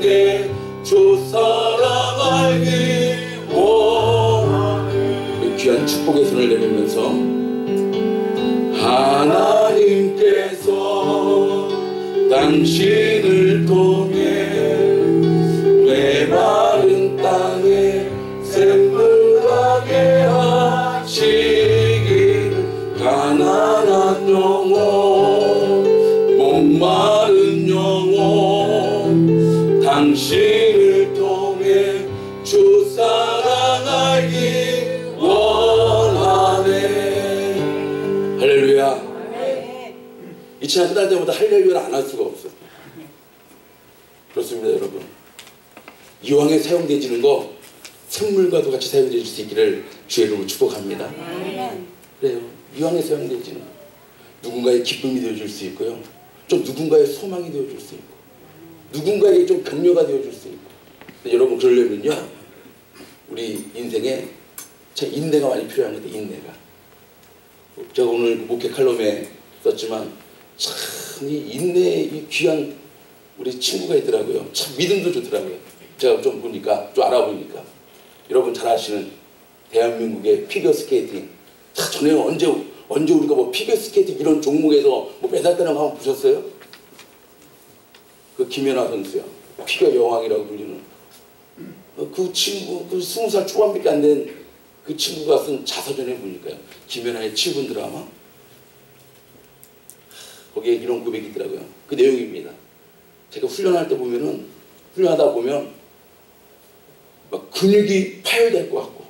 동에 주 사랑 알기 원하네. 귀한 축복의 손을 내밀면서 하나님께서 당신을 통해 메마른 땅에 샘물 나게 하시길 가난한 영혼 목마른 영혼 당신을 통해 주 사랑 알기 원하네. 할렐루야. 이 찬양 끝날 때마다 할렐루야를 안 할 수가 없어. 그렇습니다 여러분. 이왕에 사용되지는 거 샘물과도 같이 사용될 수 있기를 주의 이름으로 축복합니다. 그래요. 이왕에 사용되지는 누군가의 기쁨이 되어줄 수 있고요, 좀 누군가의 소망이 되어줄 수 있고, 누군가에게 좀 격려가 되어줄 수 있고. 여러분 그러려면요 우리 인생에 참 인내가 많이 필요한 것 같아요. 인내가. 제가 오늘 목회 칼럼에 썼지만 참 이 인내 이 귀한 우리 친구가 있더라고요. 참 믿음도 좋더라고요. 제가 좀 보니까 좀 알아보니까 여러분 잘 아시는 대한민국의 피겨스케이팅. 전에 언제 우리가 뭐 피겨스케이팅 이런 종목에서 뭐 메달 따는 거 한번 보셨어요? 그 김연아 선수요. 피겨 여왕이라고 불리는 그 친구, 그 20살 초반밖에 안 된 그 친구가 쓴 자서전에 보니까요, 김연아의 7분 드라마, 거기에 이런 고백이 있더라고요. 그 내용입니다. 제가 훈련하다 보면 막 근육이 파열될 것 같고,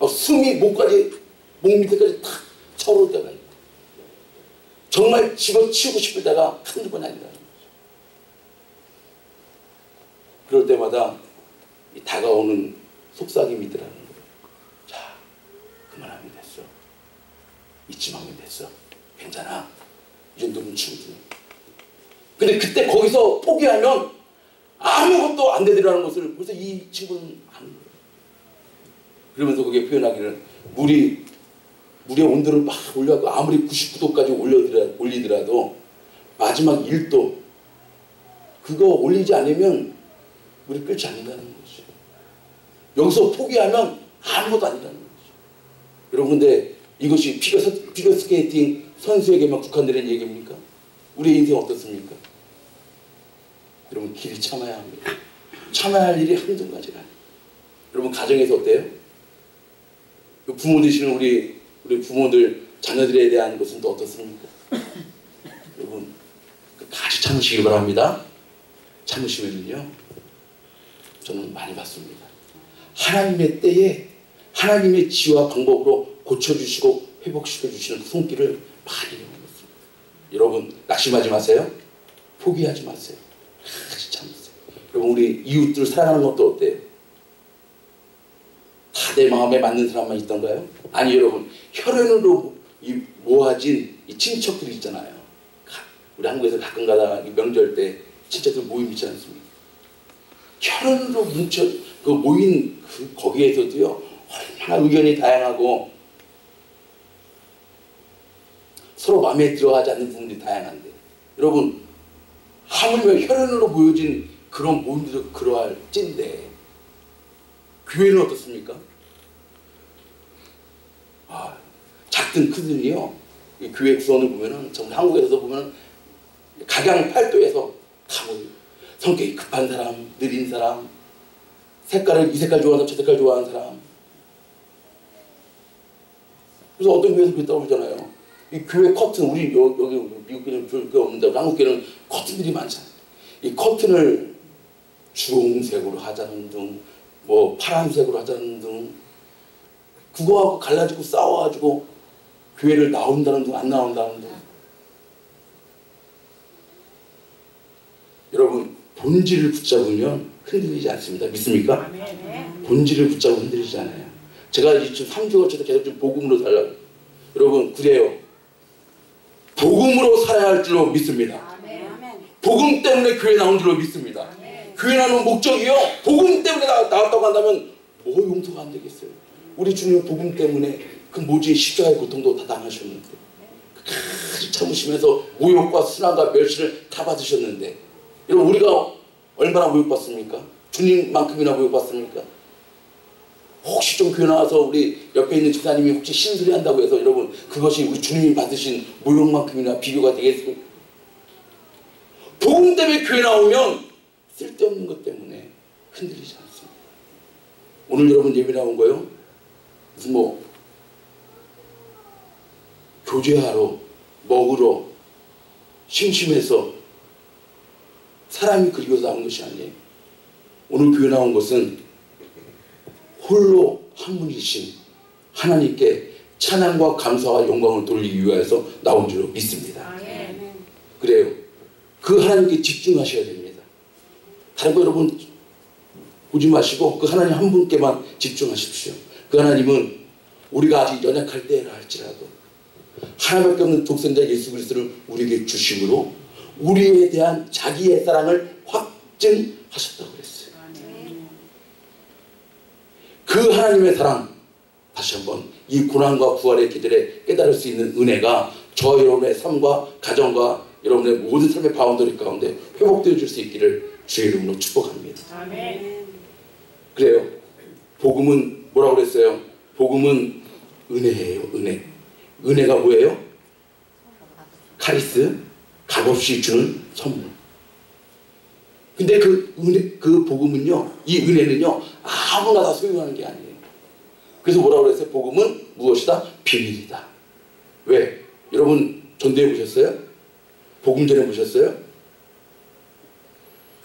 막 숨이 목 밑에까지 탁 차오를 때가 있고, 정말 집어치우고 싶을 때가 한두 번이 아니라는 거죠. 그럴 때마다 다가오는 속삭임이 있더라는 거예요. 자, 그만하면 됐어. 이쯤 하면 됐어. 괜찮아. 이 정도면 충분해. 근데 그때 거기서 포기하면 아무것도 안 되더라는 것을 벌써 이 친구는 아는 거예요. 그러면서 거기에 표현하기를 물의 온도를 막 올려갖고 아무리 99도까지 올리더라도 마지막 1도 그거 올리지 않으면 물이 끓지 않는다는 거죠. 여기서 포기하면 아무것도 아니라는 거죠. 여러분 근데 이것이 피겨스케이팅 선수에게만 국한되는 얘기입니까? 우리의 인생 어떻습니까? 여러분 길이 참아야 합니다. 참아야 할 일이 한두 가지가 아니에요. 여러분 가정에서 어때요? 부모 되시는 우리 부모들 자녀들에 대한 것은 또 어떻습니까? 여러분 같이 참으시기 바랍니다. 참으시면요 저는 많이 봤습니다. 하나님의 때에 하나님의 지와 방법으로 고쳐주시고 회복시켜주시는 그 손길을 많이 경험했습니다. 여러분 낙심하지 마세요. 포기하지 마세요. 같이 참으세요. 여러분 우리 이웃들 사랑하는 것도 어때요? 다 내 마음에 맞는 사람만 있던가요? 아니 여러분 혈연으로 모아진 이 친척들이 있잖아요. 우리 한국에서 가끔 가다가 명절 때 친척들 모임 있지 않습니까? 혈연으로 모인 거기에서도요 얼마나 의견이 다양하고 서로 마음에 들어하지 않는 부분들이 다양한데, 여러분 하물며 혈연으로 모여진 그런 모임들도 그러할 찐데 교회는 어떻습니까? 작든 크든이요 교회 구성을 보면은 정말 한국에서 보면은 각양팔도에서 다 모여요. 성격이 급한 사람, 느린 사람, 이 색깔 좋아하는 사람, 저 색깔 좋아하는 사람. 그래서 어떤 교회에서 그랬다고 그러잖아요. 이 교회 커튼, 우리 여기 미국 교회는 별 없는데 한국 교회는 커튼들이 많잖아요. 이 커튼을 주홍색으로 하자는 등, 뭐 파란색으로 하자는 등, 그거하고 갈라지고 싸워가지고 교회를 나온다는 등 안 나온다는 등. 여러분 본질을 붙잡으면 흔들리지 않습니다. 믿습니까? 본질을 붙잡고 흔들리지 않아요. 제가 지금 3주 거쳐서 계속 좀 복음으로 살라고. 여러분 그래요. 복음으로 살아야 할 줄로 믿습니다. 복음 때문에 교회 나온 줄로 믿습니다. 교회 나오는 목적이요 복음 때문에 나왔다고 한다면 뭐 용서가 안 되겠어요. 우리 주님은 복음 때문에 그 모지의 십자가의 고통도 다 당하셨는데 끝까지 참으시면서 모욕과 순환과 멸시를 다 받으셨는데, 여러분 우리가 얼마나 모욕받습니까? 주님만큼이나 모욕받습니까? 혹시 좀 교회 나와서 우리 옆에 있는 집사님이 혹시 신소리 한다고 해서 여러분 그것이 우리 주님이 받으신 모욕만큼이나 비교가 되겠습니까? 복음 때문에 교회 나오면 쓸데없는 것 때문에 흔들리지 않습니다. 오늘 여러분 예배 나온 거요? 무슨 뭐 교제하러 먹으러 심심해서 사람이 그리워서 나온 것이 아니에요. 오늘 교회 나온 것은 홀로 한 분이신 하나님께 찬양과 감사와 영광을 돌리기 위해서 나온 줄로 믿습니다. 그래요. 그 하나님께 집중하셔야 됩니다. 다른 거 여러분 보지 마시고 그 하나님 한 분께만 집중하십시오. 그 하나님은 우리가 아직 연약할 때라 할지라도 하나님밖에 없는 독생자 예수 그리스도를 우리에게 주심으로 우리에 대한 자기의 사랑을 확증하셨다고 그랬어요. 그 하나님의 사랑, 다시 한번 이 고난과 부활의 계절에 깨달을 수 있는 은혜가 저 여러분의 삶과 가정과 여러분의 모든 삶의 바운더리 가운데 회복되어 줄 수 있기를 주의 이름으로 축복합니다. 아멘. 그래요. 복음은 뭐라고 그랬어요? 복음은 은혜예요. 은혜. 은혜가 뭐예요? 카리스, 값없이 주는 선물. 근데 그 은혜, 그 복음은요, 이 은혜는요, 아무나 다 소유하는 게 아니에요. 그래서 뭐라고 그랬어요? 복음은 무엇이다? 비밀이다. 왜? 여러분 전도해 보셨어요? 복음 전해 보셨어요?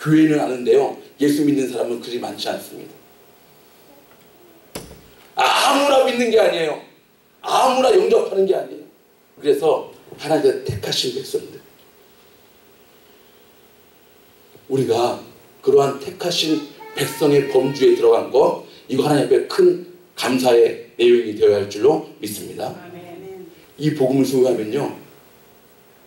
교회는 아는데요, 예수 믿는 사람은 그리 많지 않습니다. 아무나 믿는 게 아니에요. 아무나 영접하는 게 아니에요. 그래서 하나님의 택하신 백성들, 우리가 그러한 택하신 백성의 범주에 들어간 것, 이거 하나님 앞에 큰 감사의 내용이 되어야 할 줄로 믿습니다. 이 복음을 소유하면요,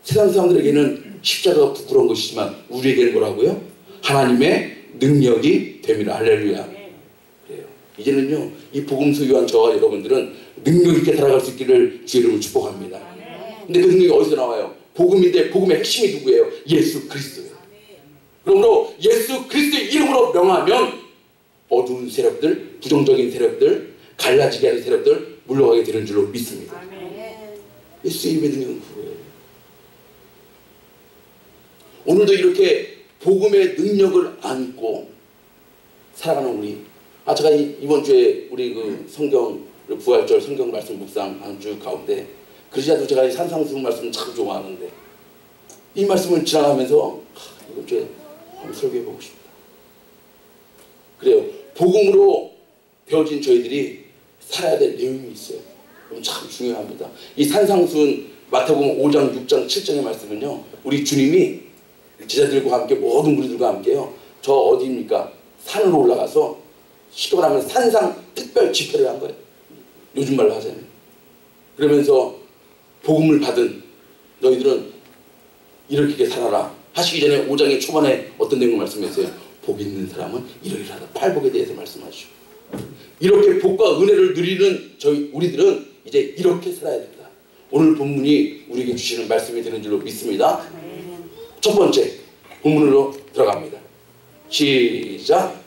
세상 사람들에게는 십자가가 부끄러운 것이지만 우리에게는 뭐라고요? 하나님의 능력이 됩니다. 할렐루야. 그래요. 이제는요, 이 복음 소유한 저와 여러분들은 능력 있게 살아갈 수 있기를 주의 이름으로 축복합니다. 근데 그 능력이 어디서 나와요? 복음인데 복음의 핵심이 누구예요? 예수 그리스도예요. 그러므로 예수 그리스도의 이름으로 명하면 어두운 세력들, 부정적인 세력들, 갈라지게 하는 세력들 물러가게 되는 줄로 믿습니다. 예수의 이름의 능력은 그거예요. 오늘도 이렇게 복음의 능력을 안고 살아가는 우리, 제가 이번 주에 우리 그 성경 부활절 성경 말씀 묵상 한 주 가운데 그러자도 제가 이 산상수훈 말씀을 참 좋아하는데 이 말씀을 지나가면서 이번 주에 한번 설교해보고 싶다. 그래요. 복음으로 되어진 저희들이 살아야 될 내용이 있어요. 그럼 참 중요합니다. 이 산상수훈 마태복음 5장, 6장, 7장의 말씀은요, 우리 주님이 제자들과 함께 모든 무리들과 함께요, 저 어디입니까? 산으로 올라가서 쉽게 말하면 산상 특별 집회를 한 거예요. 요즘 말로 하자면. 그러면서 복음을 받은 너희들은 이렇게 살아라 하시기 전에 5장의 초반에 어떤 내용을 말씀했어요? 복 있는 사람은 이러이러하다. 팔복에 대해서 말씀하시고, 이렇게 복과 은혜를 누리는 우리들은 이제 이렇게 살아야 된다. 오늘 본문이 우리에게 주시는 말씀이 되는 줄로 믿습니다. 첫 번째 본문으로 들어갑니다. 시작.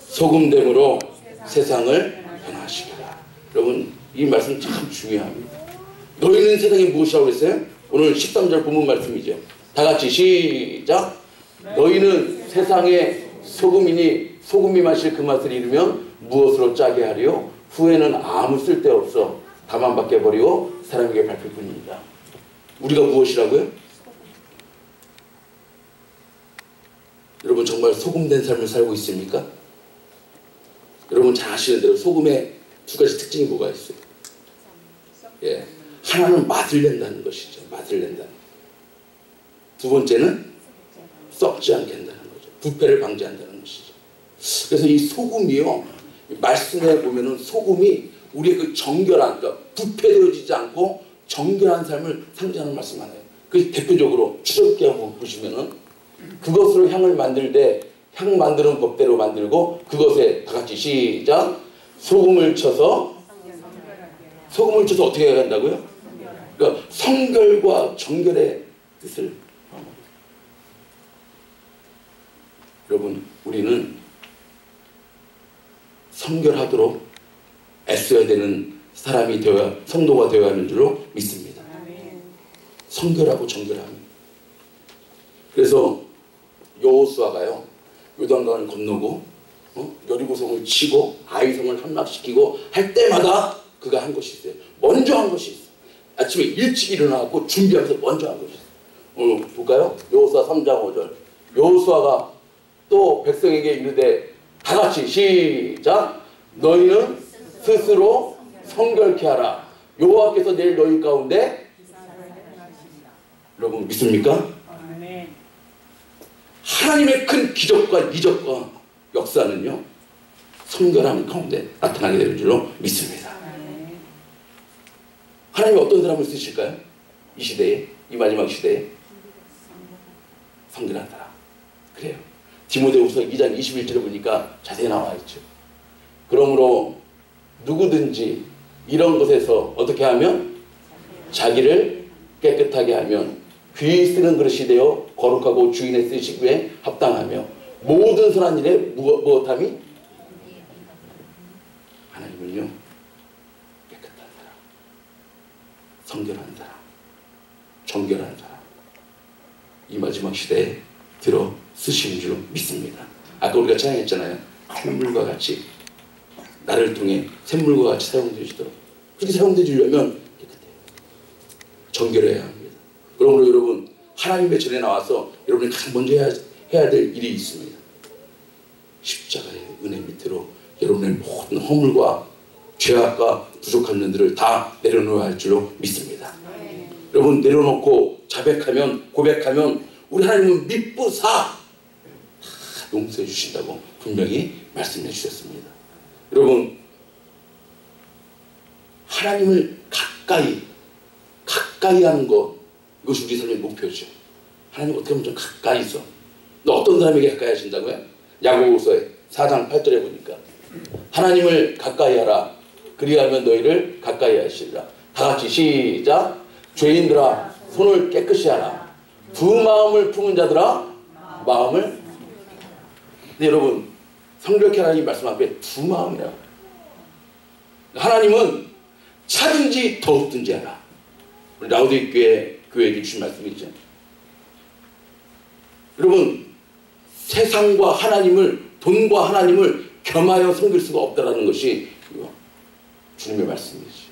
소금됨으로 세상을 변화시켜라. 여러분 이 말씀 참 중요합니다. 너희는 세상에 무엇이라고 했어요? 오늘 13절 본문 말씀이죠. 다 같이 시작. 너희는 세상의 소금이니 소금이 마실 그 맛을 잃으면 무엇으로 짜게 하리요? 후에는 아무 쓸데없어 다만 밖에 버리고 사람에게 밟힐 뿐입니다. 우리가 무엇이라고요? 여러분 정말 소금된 삶을 살고 있습니까? 여러분 잘 아시는 대로 소금의 두 가지 특징이 뭐가 있어요? 예, 하나는 맛을 낸다는 것이죠. 맛을 낸다는. 두 번째는 썩지 않게 한다는 거죠. 부패를 방지한다는 것이죠. 그래서 이 소금이요, 말씀에 보면은 소금이 우리의 그 정결한, 그러니까 부패되어지지 않고 정결한 삶을 상징하는 말씀 하나요. 그 대표적으로 출애굽기 한번 보시면은 그것으로 향을 만들 때 향 만드는 법대로 만들고 그것에 다 같이 시작. 소금을 쳐서 어떻게 해야 한다고요? 그러니까 성결과 정결의 뜻을. 여러분, 우리는 성결하도록 애써야 되는 사람이 되어야, 성도가 되어야 하는 줄로 믿습니다. 성결하고 정결함. 그래서 여호수아가요, 요단강을 건너고 여리고성을 치고 아이성을 함락시키고 할 때마다 그가 한 것이 있어요. 먼저 한 것이 있어요. 아침에 일찍 일어나고 준비하면서 먼저 한 것이 있어요. 오늘 볼까요? 여호수아 3장 5절. 여호수아가 또 백성에게 이르되, 다 같이 시작. 너희는 스스로 성결케 하라. 여호와께서 내일 너희 가운데, 여러분 믿습니까? 하나님의 큰 기적과 이적과 역사는요, 성결함 가운데 나타나게 될 줄로 믿습니다. 하나님이 어떤 사람을 쓰실까요? 이 시대에, 이 마지막 시대에 성결한 사람. 그래요. 디모데후서 2장 21절에 보니까 자세히 나와 있죠. 그러므로 누구든지 이런 것에서 어떻게 하면, 자기를 깨끗하게 하면 귀 쓰는 그릇이 되어 거룩하고 주인의 쓰시기에 합당하며 모든 선한 일에 무엇함이? 하나님은요, 깨끗한 사람, 성결한 사람, 정결한 사람, 이 마지막 시대에 들어 쓰시는 줄 믿습니다. 아까 우리가 찬양했잖아요. 샘물과 같이, 나를 통해 샘물과 같이 사용되시도록. 그렇게 사용되시려면 깨끗해요. 정결해야 합니다. 그러므로 여러분, 하나님의 전에 나와서 여러분이 가장 먼저 해야 될 일이 있습니다. 십자가의 은혜 밑으로 여러분의 모든 허물과 죄악과 부족한 면들을 다 내려놓아야 할 줄로 믿습니다. 여러분, 내려놓고 자백하면, 고백하면 우리 하나님은 미쁘사 다 용서해 주신다고 분명히 말씀해 주셨습니다. 여러분, 하나님을 가까이 하는 것, 이것이 우리 삶의 목표죠. 하나님 어떻게 하면 좀 가까이 있어. 너 어떤 사람에게 가까이 하신다고요? 야고보서에 4장 8절에 보니까 하나님을 가까이 하라. 그리하면 너희를 가까이 하시리라. 다 같이 시작. 죄인들아, 손을 깨끗이 하라. 두 마음을 품은 자들아, 마음을. 근데 여러분, 성결케 하라는 말씀 앞에 두 마음이라고. 하나님은 차든지 더욱든지 하라. 우리 라우디게교회에 주신 말씀이죠. 여러분, 세상과 하나님을, 돈과 하나님을 겸하여 섬길 수가 없다라는 것이 주님의 말씀이죠.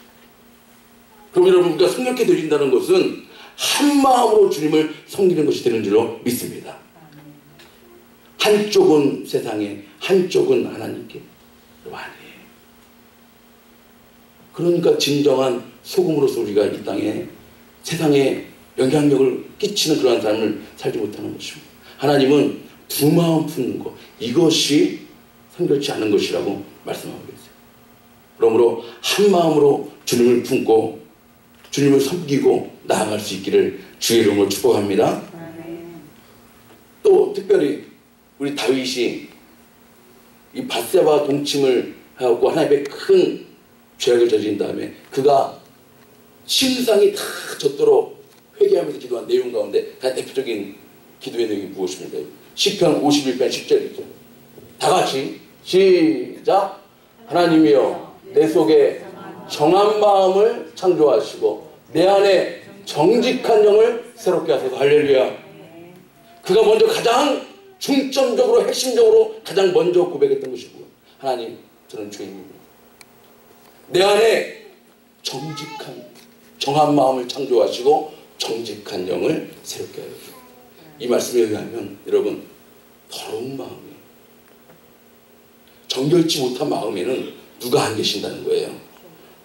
그럼 여러분, 우리가 성결케 되신다는 것은 한 마음으로 주님을 섬기는 것이 되는 줄로 믿습니다. 한쪽은 세상에, 한쪽은 하나님께. 아니에요. 그러니까 진정한 소금으로서 우리가 이 땅에, 세상에 영향력을 끼치는 그러한 삶을 살지 못하는 것입니다. 하나님은 두 마음 품는 것, 이것이 성결치 않은 것이라고 말씀하고 계세요. 그러므로 한 마음으로 주님을 품고 주님을 섬기고 나아갈 수 있기를 주의 이름으로 축복합니다. 또 특별히 우리 다윗이 이 밧세바 동침을 하고 하나님의 큰 죄악을 저지른 다음에 그가 신상이 다 젖도록 회개하면서 기도한 내용 가운데 가장 대표적인 기도의 내용이 무엇입니까? 시편 51편 10절이죠. 다 같이 시작. 하나님이여, 내 속에 정한 마음을 창조하시고 내 안에 정직한 영을 새롭게 하소서. 할렐루야. 그가 먼저 가장 중점적으로, 핵심적으로 가장 먼저 고백했던 것이고, 하나님, 저는 죄인입니다. 내 안에 정한 마음을 창조하시고 정직한 영을 새롭게 하여 주시고. 이 말씀에 의하면 여러분, 더러운 마음이, 정결치 못한 마음에는 누가 안 계신다는 거예요?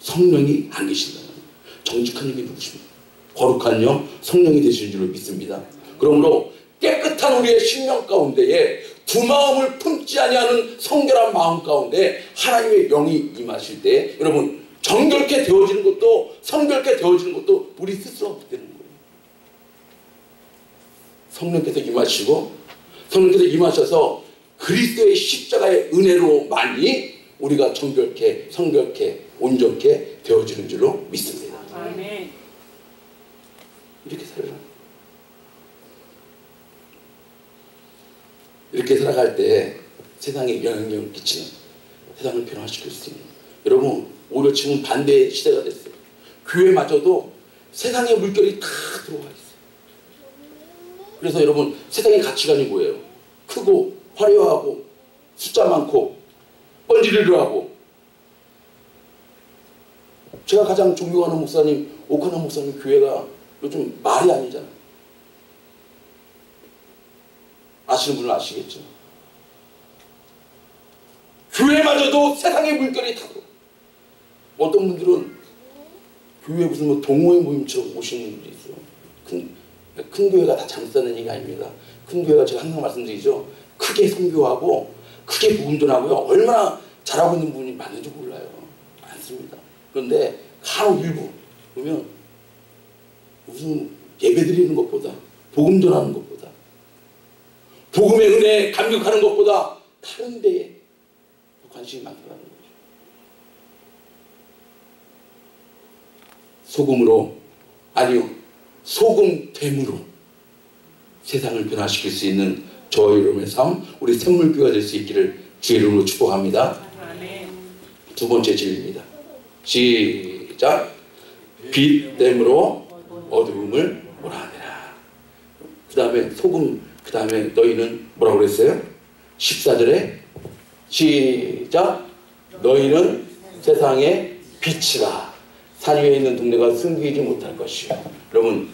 성령이 안 계신다는 거예요. 정직한 영이 누구십니까? 거룩한 영, 성령이 되시는 줄로 믿습니다. 그러므로 깨끗한 우리의 심령 가운데에 두 마음을 품지 아니하는 성결한 마음 가운데 하나님의 영이 임하실 때 여러분, 정결케 되어지는 것도, 성결케 되어지는 것도 우리 스스로 없게 되는 거예요. 성령께서 임하시고, 성령께서 임하셔서 그리스도의 십자가의 은혜로만이 우리가 정결케, 성결케, 온전케 되어지는 줄로 믿습니다. 아멘. 이렇게 살아라. 이렇게 살아갈 때 세상에 영향력을 끼치는, 세상을 변화시킬 수 있는, 여러분 오히려 지금 반대의 시대가 됐어요. 교회마저도 세상의 물결이 다 들어와 있어요. 그래서 여러분 세상의 가치관이 뭐예요? 크고 화려하고 숫자 많고 번지르르 하고. 제가 가장 존경하는 목사님 오카나 목사님 교회가 요즘 말이 아니잖아요. 아시는 분은 아시겠죠. 교회마저도 세상의 물결이 타고, 어떤 분들은 교회에 무슨 뭐 동호회 모임처럼 오시는 분들이 있어요. 큰 교회가 다 장사하는 얘기 아닙니다. 큰 교회가 제가 항상 말씀드리죠. 크게 선교하고 크게 복음 전하고요. 얼마나 잘하고 있는 분이 많은지 몰라요. 많습니다. 그런데 간혹 일부 보면 무슨 예배 드리는 것보다, 복음 전하는 것보다, 복음의 은혜에 감격하는 것보다 다른 데에 관심이 많더라는 거죠. 소금으로, 아니요, 소금됨으로 세상을 변화시킬 수 있는 저와 여러분의 삶, 우리 샘물교회가 될 수 있기를 주의 이름으로 축복합니다. 두 번째 진리입니다. 시작. 빛됨으로 어두움을 몰아내라. 그 다음에 소금, 그 다음에 너희는 뭐라고 그랬어요? 14절에 시작. 너희는 세상의 빛이라. 산 위에 있는 동네가 숨기지 못할 것이요. 여러분,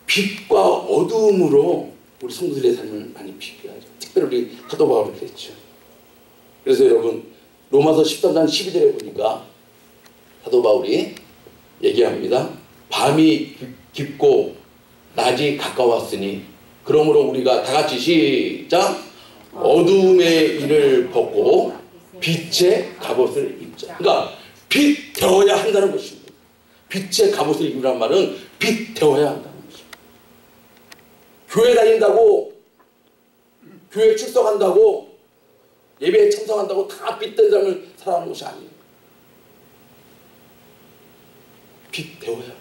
빛과 어두움으로 우리 성도들의 삶을 많이 비교하죠. 특별히 사도 바울이 그랬죠. 그래서 여러분 로마서 13장 12절에 보니까 사도 바울이 얘기합니다. 밤이 깊고 낮이 가까웠으니 그러므로 우리가 다 같이 시작. 어두움의 일을 벗고 빛의 갑옷을 입자. 그러니까 빛 되어야 한다는 것입니다. 빛의 갑옷을 입으란 말은 빛 되어야 한다는 것입니다. 교회 다닌다고, 교회 출석한다고, 예배에 참석한다고 다 빛된 삶을 살아가는 것이 아니에요. 빛 되어야 합니다.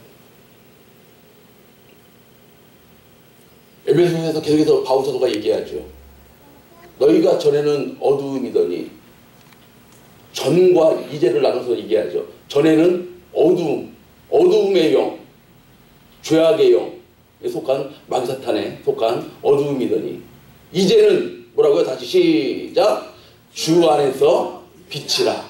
에베소서에서 계속해서 바울 사도가 얘기하죠. 너희가 전에는 어두움이더니, 전과 이제를 나눠서 얘기하죠. 전에는 어두움의 영, 죄악의 영에 속한 마귀사탄에 속한 어두움이더니, 이제는 뭐라고요? 다시 시작. 주 안에서 빛이라.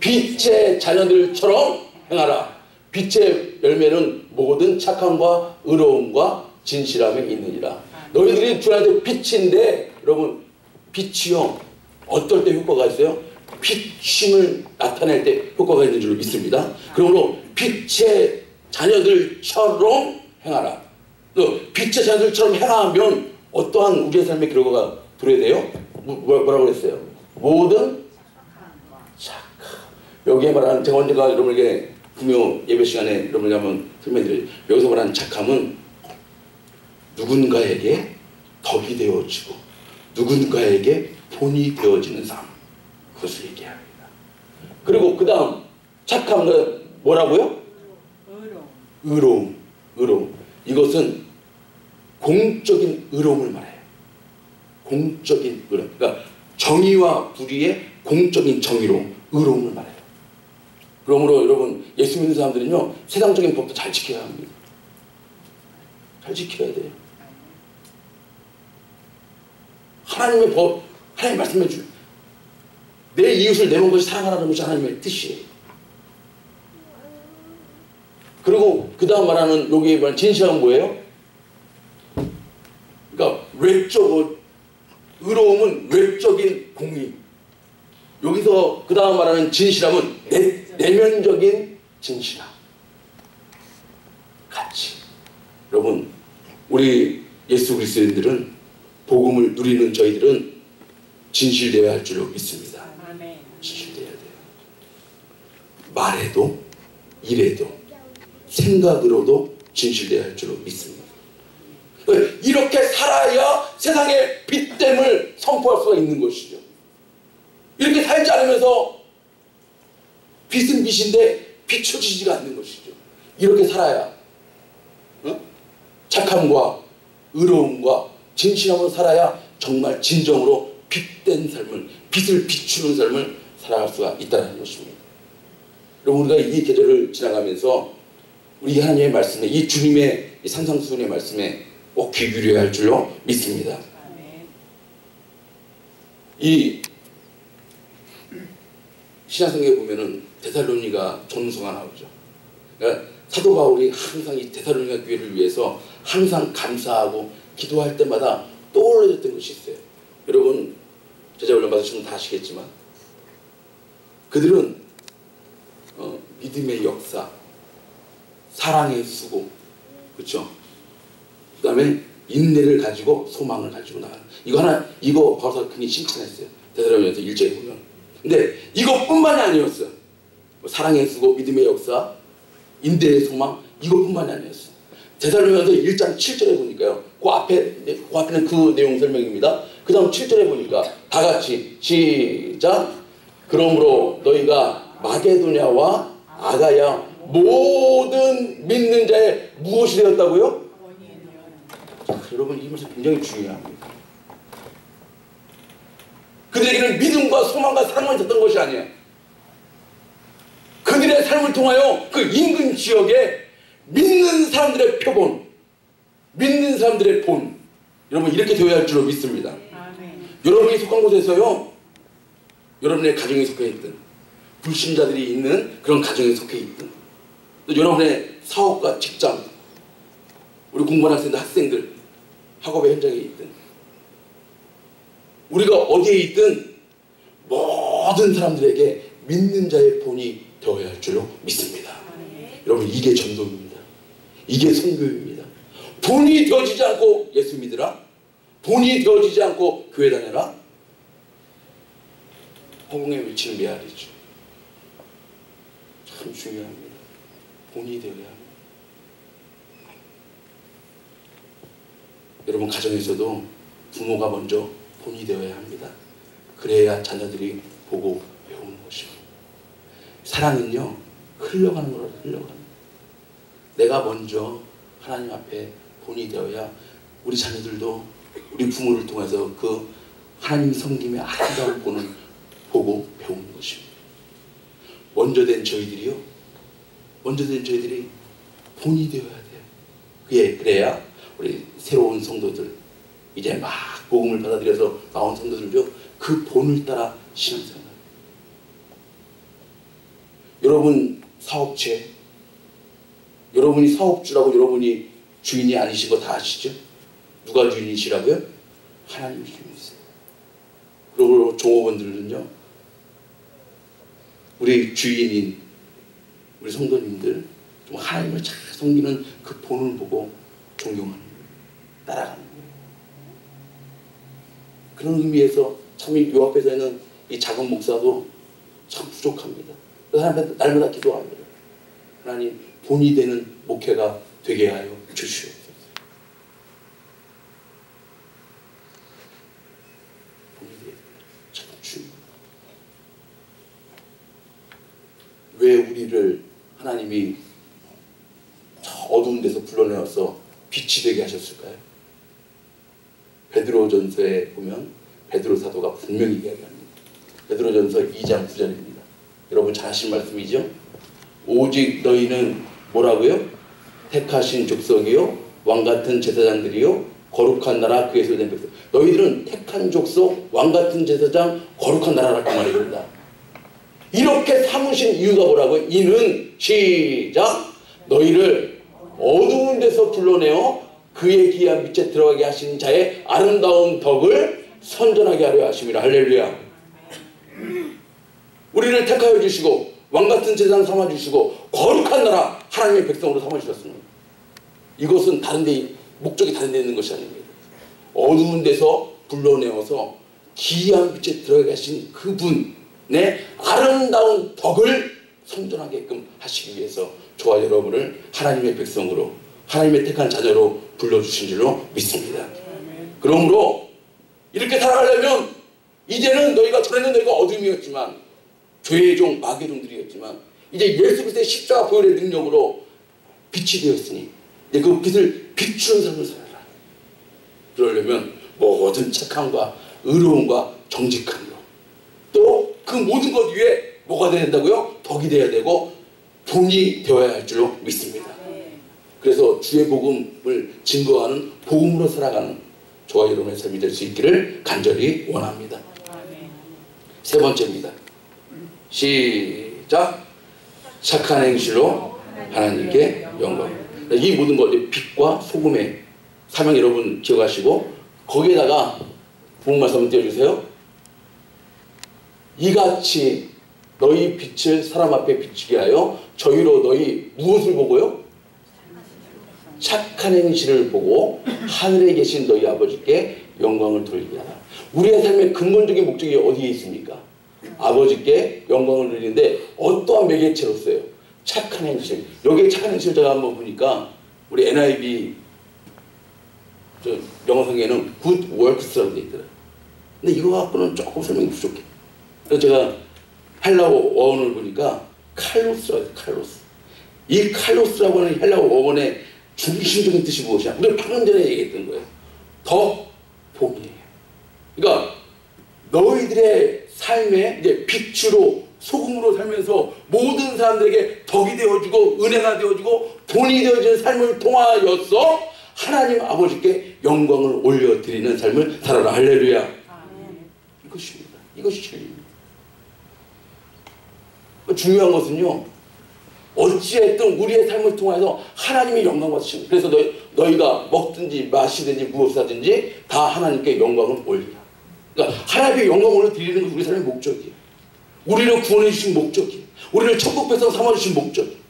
빛의 자녀들처럼 행하라. 빛의 열매는 모든 착함과 의로움과 진실함에 있느니라. 너희들이 주 안에서 빛인데, 여러분 빛이요 어떨 때 효과가 있어요? 빛임을 나타낼 때 효과가 있는 줄로 믿습니다. 그러므로 빛의 자녀들처럼 행하라. 또 빛의 자녀들처럼 행하면 어떠한 우리의 삶의 결과가 들어야 돼요? 뭐라고 그랬어요? 모든 착함. 여기에 말하는, 제가 언젠가 여러분에게 금요 예배 시간에 여러분에게 한번 설명드려요. 여기서 말하는 착함은 누군가에게 덕이 되어지고 누군가에게 본이 되어지는 삶, 그것을 얘기합니다. 그리고 그 다음 착함은 뭐라고요? 의로움. 이것은 공적인 의로움을 말해요. 공적인 의로움. 그러니까 정의와 불의의 공적인 의로움을 말해요. 그러므로 여러분 예수 믿는 사람들은요 세상적인 법도 잘 지켜야 합니다. 잘 지켜야 돼요. 하나님의 법, 하나님 말씀해 주. 내 이웃을 내 몸같이 사랑하라는 것이 하나님의 뜻이에요. 그리고 그 다음 말하는 여기에 말하는 진실함은 뭐예요? 그러니까 의로움은 외적인 공의. 여기서 그 다음 말하는 진실함은 내면적인 진실함. 같이. 여러분, 우리 예수 그리스도인들은, 복음을 누리는 저희들은 진실되어야 할 줄로 믿습니다. 진실되어야 돼요. 말에도, 일에도, 생각으로도 진실되어야 할 줄로 믿습니다. 이렇게 살아야 세상의 빛됨을 선포할 수가 있는 것이죠. 이렇게 살지 않으면서 빛은 빛인데 비춰지지가 않는 것이죠. 이렇게 살아야 착함과 의로움과 진실함으로 살아야 정말 진정으로 빛된 삶을, 빛을 비추는 삶을 살아갈 수가 있다는 것입니다. 여러분, 우리가 이 계절을 지나가면서 우리 하나님의 말씀에, 이 주님의 이 산상수훈의 말씀에 꼭 귀 기울여야 할 줄로 믿습니다. 이 신약성경에 보면은 데살로니가 전서가 나오죠. 그러니까 사도 바울이 항상 이 데살로니가 교회를 위해서 항상 감사하고 기도할 때마다 떠올려졌던 것이 있어요. 여러분, 제자훈련 받으시면 다 아시겠지만 그들은 믿음의 역사, 사랑의 수고, 그렇죠? 그 다음에 인내를 가지고 소망을 가지고 나가는, 이거 바울사가 흔히 칭찬했어요. 데살로니가서 1절에 보면. 근데 이것뿐만이 아니었어요. 사랑의 수고, 믿음의 역사, 인내의 소망, 이것뿐만이 아니었어요. 데살로니가서 1장 7절에 보니까요, 그 앞에는 그 내용 설명입니다. 그 다음 7절에 보니까 다 같이 시작. 그러므로 너희가 마게도냐와 아가야 모든 믿는 자의 무엇이 되었다고요? 자, 여러분, 이 말씀 굉장히 중요합니다. 그들에게는 믿음과 소망과 사랑만 있었던 것이 아니에요. 그들의 삶을 통하여 그 인근 지역에 믿는 사람들의 표본, 믿는 사람들의 본, 여러분, 이렇게 되어야 할 줄로 믿습니다. 아멘. 여러분이 속한 곳에서요, 여러분의 가정에 속해 있든 불신자들이 있는 그런 가정에 속해 있든, 또 여러분의 사업과 직장, 우리 공부하는 학생들, 학생들 학업의 현장에 있든, 우리가 어디에 있든 모든 사람들에게 믿는 자의 본이 되어야 할 줄로 믿습니다. 여러분, 이게 전도입니다. 이게 선교입니다. 본이 되어지지 않고 예수 믿으라, 본이 되어지지 않고 교회 다녀라, 허공에 외치는 메아리죠. 참 중요합니다. 본이 되어야 합니다. 여러분, 가정에서도 부모가 먼저 본이 되어야 합니다. 그래야 자녀들이 보고 배우는 것입니다. 사랑은요, 흘러가는 거라도 흘러가는, 내가 먼저 하나님 앞에 본이 되어야 우리 자녀들도 우리 부모를 통해서 그 하나님 섬김의 아름다운 본을 보고 배우는 것입니다. 먼저 된 저희들이 본이 되어야 돼요. 그래야 우리 새로운 성도들, 이제 막 복음을 받아들여서 나온 성도들도 그 본을 따라 신앙생활. 여러분 사업체, 여러분이 사업주라고 여러분이 주인이 아니신 거 다 아시죠? 누가 주인이시라고요? 하나님이 주인이세요. 그리고 종업원들은요, 우리 주인인 우리 성도님들 좀 하나님을 잘 섬기는 그 본을 보고 존경하는 거예요. 따라가는 거예요. 그런 의미에서 참 이 요 앞에서는 이 작은 목사도 참 부족합니다. 그래서 하나님 날마다 기도합니다. 하나님, 본이 되는 목회가 되게 하여 주시옵소서. 본이 되는 참 중요합니다. 왜 우리를 하나님이 저 어두운 데서 불러내어서 빛이 되게 하셨을까요? 베드로전서에 보면 베드로 사도가 분명히 이야기합니다. 베드로전서 2장 9절입니다. 여러분 잘 아시는 말씀이죠? 오직 너희는 뭐라고요? 택하신 족속이요, 왕같은 제사장들이요, 거룩한 나라, 그의 소유된 백성. 너희들은 택한 족속, 왕같은 제사장, 거룩한 나라라고 말입니다. 이렇게 삼으신 이유가 뭐라고요? 이는 시작, 너희를 어두운 데서 불러내어 그의 귀한 빛에 들어가게 하신 자의 아름다운 덕을 선전하게 하려 하심이라. 할렐루야. 우리를 택하여 주시고 왕같은 제사장 삼아주시고 거룩한 나라, 하나님의 백성으로 삼아주셨습니다. 이것은 다른데, 목적이 다른 데 있는 것이 아닙니다. 어두운 데서 불러내어서 귀한 빛에 들어가게 하신 그분의 아름다운 덕을 선전하게끔 하시기 위해서 저와 여러분을 하나님의 백성으로, 하나님의 택한 자녀로 불러주신 줄로 믿습니다. 그러므로 이렇게 살아가려면, 이제는 너희가, 전에는 너희가 어둠이었지만, 죄의 종, 마귀의 종들이었지만, 이제 예수 그리스도의 십자가 보혈의 능력으로 빛이 되었으니 이제 그 빛을 비추는 삶을 살아라. 그러려면 모든 착함과 의로움과 정직함으로. 또 그 모든 것 위에 뭐가 돼야 된다고요? 덕이 돼야 되고 본이 되어야 할 줄로 믿습니다. 그래서 주의 복음을 증거하는 복음으로 살아가는 저와 여러분의 삶이 될 수 있기를 간절히 원합니다. 세 번째입니다. 시작. 착한 행실로 하나님께 영광. 이 모든 것, 빛과 소금의 사명 여러분 기억하시고 거기에다가 부흥 말씀 한번 띄워주세요. 이같이 너희 빛을 사람 앞에 비추게 하여 저희로 너희 무엇을 보고요? 착한 행실을 보고 하늘에 계신 너희 아버지께 영광을 돌리게 하라. 우리의 삶의 근본적인 목적이 어디에 있습니까? 아버지께 영광을 돌리는데 어떠한 매개체로서요? 착한 행실. 여기에 착한 행실 제가 한번 보니까 우리 NIV 영어 성경에는 good works라고 되어 있더라고요. 근데 이거 갖고는 조금 설명이 부족해. 그래서 제가 헬라어 어원을 보니까 칼로스라고 해요. 칼로스. 이 칼로스라고 하는 헬라어 어원의 중심적인 뜻이 무엇이냐? 우리가 방금 전에 얘기했던 거예요. 더 복이에요. 그러니까 너희들의 삶에 이제 빛으로 소금으로 살면서 모든 사람들에게 덕이 되어주고 은혜가 되어주고 돈이 되어지는 삶을 통하여서 하나님 아버지께 영광을 올려드리는 삶을 살아라. 할렐루야. 이것입니다. 이것이 진리입니다. 중요한 것은요, 어찌했든 우리의 삶을 통해서 하나님이 영광 받으시는. 그래서 너희가 먹든지 마시든지 무엇을 하든지 다 하나님께 영광을 올리라. 그러니까 하나님께 영광을 올려드리는 것이 우리 삶의 목적이에요. 우리를 구원해 주신 목적이에요. 우리를 천국 백성 삼아주신 목적이에요.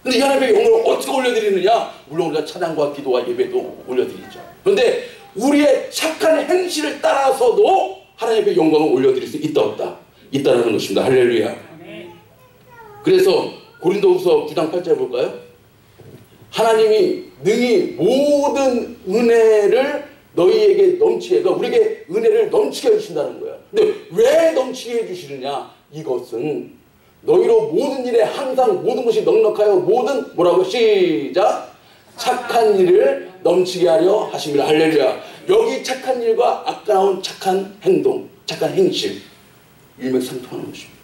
근데 이 하나님의 영광을 어떻게 올려드리느냐? 물론 우리가 찬양과 기도와 예배도 올려드리죠. 그런데 우리의 착한 행실을 따라서도 하나님의 영광을 올려드릴 수 있다 없다? 있다라는 것입니다. 할렐루야. 그래서 고린도후서 9장 8절 볼까요? 하나님이 능히 모든 은혜를 너희에게 넘치게, 그러니까 우리에게 은혜를 넘치게 해주신다는 거야. 근데 왜 넘치게 해주시느냐? 이것은 너희로 모든 일에 항상 모든 것이 넉넉하여 모든 뭐라고? 시작. 착한 일을 넘치게 하려 하심이라. 할렐루야. 여기 착한 일과 아까 나온 착한 행동, 착한 행실 일맥상통하는 것입니다.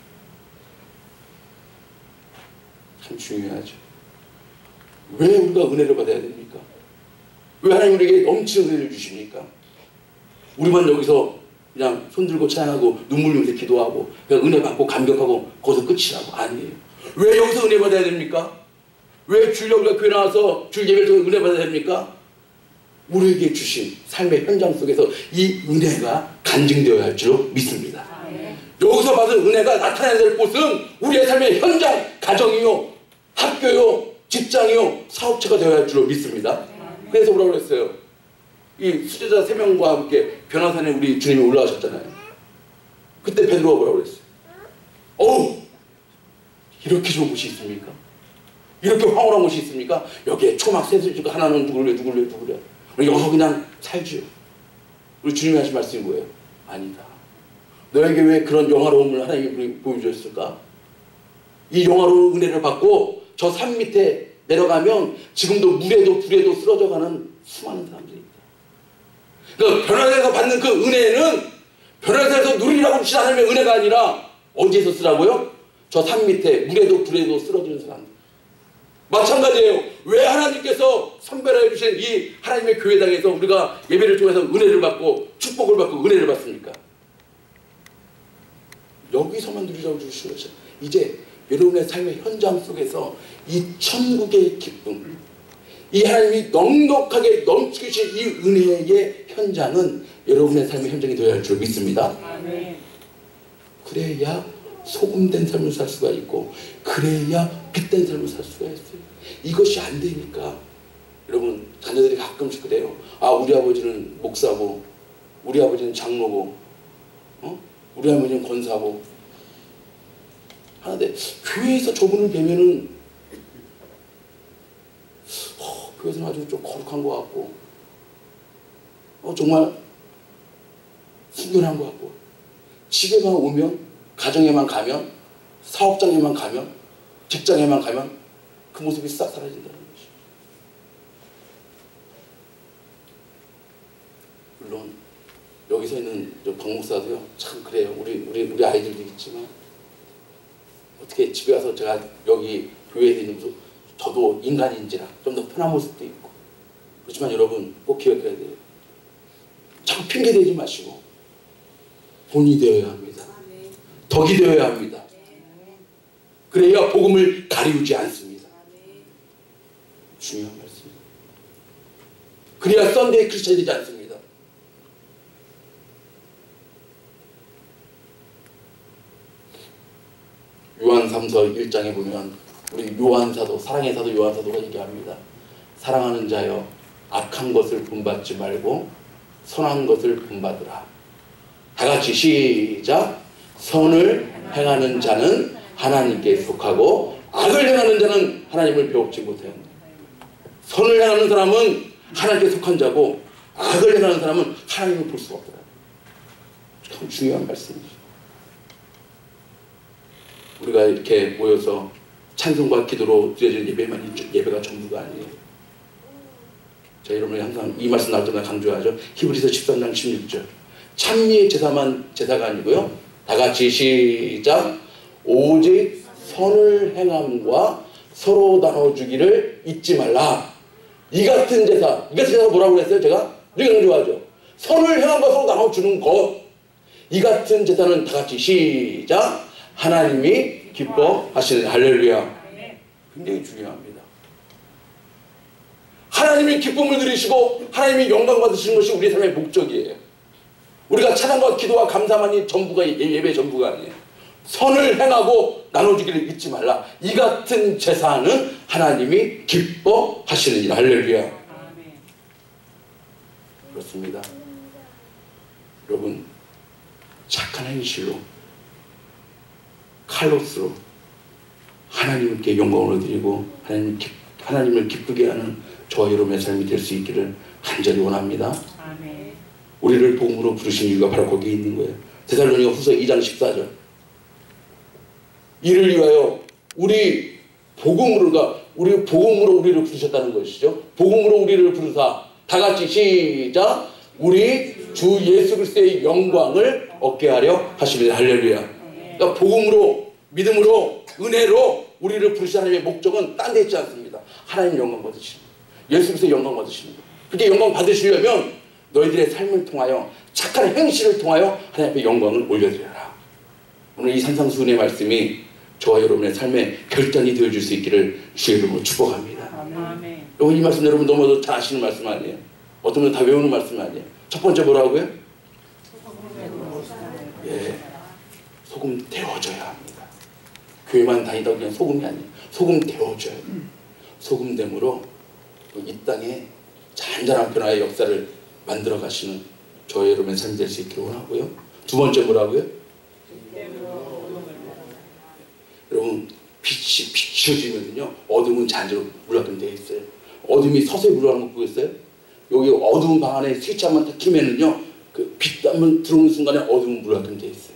참 중요하죠. 왜 우리가 은혜를 받아야 됩니까? 왜 하나님 우리에게 넘치는 은혜를 주십니까? 우리만 여기서 그냥 손들고 찬양하고 눈물 흘리면서 기도하고 그냥 은혜 받고 감격하고 거기서 끝이라고? 아니에요. 왜 여기서 은혜 받아야 됩니까? 왜 주일 우리가 교회 나와서 주일 예배를 통해 은혜 받아야 됩니까? 우리에게 주신 삶의 현장 속에서 이 은혜가 간증되어야 할 줄로 믿습니다. 여기서 받은 은혜가 나타나야 될 곳은 우리의 삶의 현장, 가정이요, 학교요, 직장이요, 사업체가 되어야 할 줄로 믿습니다. 그래서 뭐라고 그랬어요? 이 수제자 3명과 함께 변화산에 우리 주님이 올라가셨잖아요. 그때 베드로가 뭐라고 그랬어요? 어우, 이렇게 좋은 곳이 있습니까? 이렇게 황홀한 곳이 있습니까? 여기에 초막 셋을 주고 하나는 누구래. 우리 여기서 그냥 살지요. 우리 주님이 하신 말씀이 뭐예요? 아니다. 너에게 왜 그런 영화로움을 하나님이 보여주셨을까? 이 영화로운 은혜를 받고 저 산 밑에 내려가면 지금도 물에도 불에도 쓰러져가는 수많은 사람들이 있다. 그러니까 변화산에서 받는 그 은혜는 변화산에서 누리라고 주신 하나님의 은혜가 아니라 어디에서 쓰라고요? 저 산 밑에 물에도 불에도 쓰러지는 사람들. 마찬가지예요. 왜 하나님께서 선별해 주신 이 하나님의 교회당에서 우리가 예배를 통해서 은혜를 받고 축복을 받고 은혜를 받습니까? 여기서만 누리라고 주신 것이죠. 이제 여러분의 삶의 현장 속에서 이 천국의 기쁨, 이 하나님이 넉넉하게 넘치게 주신 이 은혜의 현장은 여러분의 삶의 현장이 되어야 할 줄 믿습니다. 아멘. 그래야 소금된 삶을 살 수가 있고 그래야 빛된 삶을 살 수가 있어요. 이것이 안 되니까 여러분 자녀들이 가끔씩 그래요. 아, 우리 아버지는 목사고 우리 아버지는 장로고 우리 할머니는 권사고 하는데 교회에서 저분을 뵈면은 교회에서는 아주 좀 거룩한 것 같고 정말 순결한 것 같고 집에만 오면 가정에만 가면 사업장에만 가면 직장에만 가면 그 모습이 싹 사라진다는 것이. 물론 여기서 있는 박 목사도요 참 그래요. 우리 아이들도 있지만 어떻게 집에 가서 제가 여기 교회에 있는 모습 저도 인간인지라 좀 더 편한 모습도 있고 그렇지만 여러분 꼭 기억해야 돼요. 자꾸 핑계대지 마시고 본이 되어야 합니다. 덕이 되어야 합니다. 그래야 복음을 가리우지 않습니다. 중요한 말씀입니다. 그래야 썬데이 크리스천이 되지 않습니다. 요한 3서 1장에 보면 우리 요한사도, 사랑의 사도 요한사도가 얘기합니다. 사랑하는 자여 악한 것을 본받지 말고 선한 것을 본받으라. 다같이 시작. 선을 행하는 자는 하나님께 속하고 악을 행하는 자는 하나님을 배웁지 못해요. 선을 행하는 사람은 하나님께 속한 자고 악을 행하는 사람은 하나님을 볼 수가 없더라. 참 중요한 말씀이죠. 우리가 이렇게 모여서 찬송과 기도로 드려지는 예배가 전부가 아니에요. 자, 여러분이 항상 이 말씀 나올 때마다 강조하죠. 히브리서 13장 16절. 찬미의 제사만 제사가 아니고요. 다같이 시작. 오직 선을 행함과 서로 나눠주기를 잊지 말라. 이 같은 제사 뭐라고 그랬어요? 제가 우리가 강조하죠. 선을 행함과 서로 나눠주는 것. 이 같은 제사는 다같이 시작. 하나님이 기뻐하시는. 할렐루야. 굉장히 중요합니다. 하나님이 기쁨을 누리시고 하나님이 영광 받으시는 것이 우리 삶의 목적이에요. 우리가 찬양과 기도와 감사만이 전부가 예배 전부가 아니에요. 선을 행하고 나눠주기를 잊지 말라. 이 같은 제사는 하나님이 기뻐하시느니라. 할렐루야. 그렇습니다. 여러분 착한 행실로 칼로스로 하나님께 영광을 드리고 하나님을 기쁘게 하는 저와 여러분의 삶이 될 수 있기를 간절히 원합니다. 아멘. 우리를 복음으로 부르신 이유가 바로 거기에 있는 거예요. 데살로니가 후서 2장 14절. 이를 위하여 우리 복음으로 우리를 부르셨다는 것이죠. 복음으로 우리를 부르사 다같이 시작. 우리 주 예수 그리스도의 영광을 얻게 하려 하십니다. 할렐루야. 그러니까 복음으로, 믿음으로, 은혜로 우리를 부르신 하나님의 목적은 딴 데 있지 않습니다. 하나님 영광 받으시는 거예요. 예수 그리스도 영광 받으시는 거예요. 그렇게 영광 받으시려면 너희들의 삶을 통하여 착한 행실을 통하여 하나님 앞에 영광을 올려드려라. 오늘 이 산상수훈의 말씀이 저와 여러분의 삶의 결단이 되어줄 수 있기를 주의 이름으로 축복합니다. 아멘. 여러분 이 말씀 여러분 너무 잘 아시는 말씀 아니에요? 어떤 분은 다 외우는 말씀 아니에요? 첫 번째 뭐라고요? 예, 소금 데워져야 합니다. 교회만 다니다고 그냥 소금이 아니에요. 소금 데워져요. 소금됨으로 이 땅에 잔잔한 변화의 역사를 만들어 가시는 저희 여러분의 삶이 될 수 있기를 원하고요. 두 번째 뭐라고요? 여러분 빛이 비춰지면요 어둠은 잔재로 물러가게 되어 있어요. 어둠이 서서히 물러가는 거 보겠어요? 여기 어두운 방 안에 스위치 한번 딱 키면은요 그 빛 한번 들어오는 순간에 어둠은 물러가게 되어 있어요.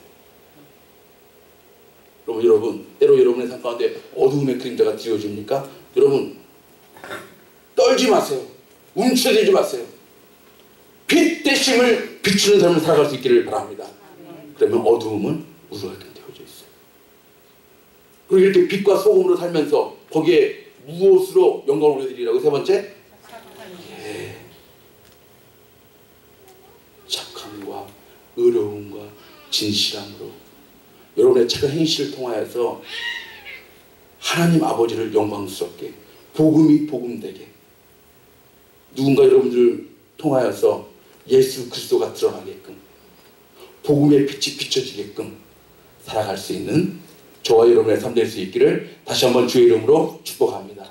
여러분 때로 여러분의 삶 가운데 어두움의 그림자가 드리워집니까? 여러분 떨지 마세요. 움츠러들지 마세요. 빛 대심을 비추는 삶을 살아갈 수 있기를 바랍니다. 그러면 어두움은 물러가게 되어져 있어요. 그리고 이렇게 빛과 소금으로 살면서 거기에 무엇으로 영광을 올려드리라고? 세 번째, 예. 착함과 의로움과 진실함으로 여러분의 착한 행실을 통하여서 하나님 아버지를 영광스럽게 복음이 복음되게 누군가 여러분들을 통하여서 예수 그리스도가 드러나게끔 복음의 빛이 비춰지게끔 살아갈 수 있는 저와 여러분의 삶 될 수 있기를 다시 한번 주의 이름으로 축복합니다.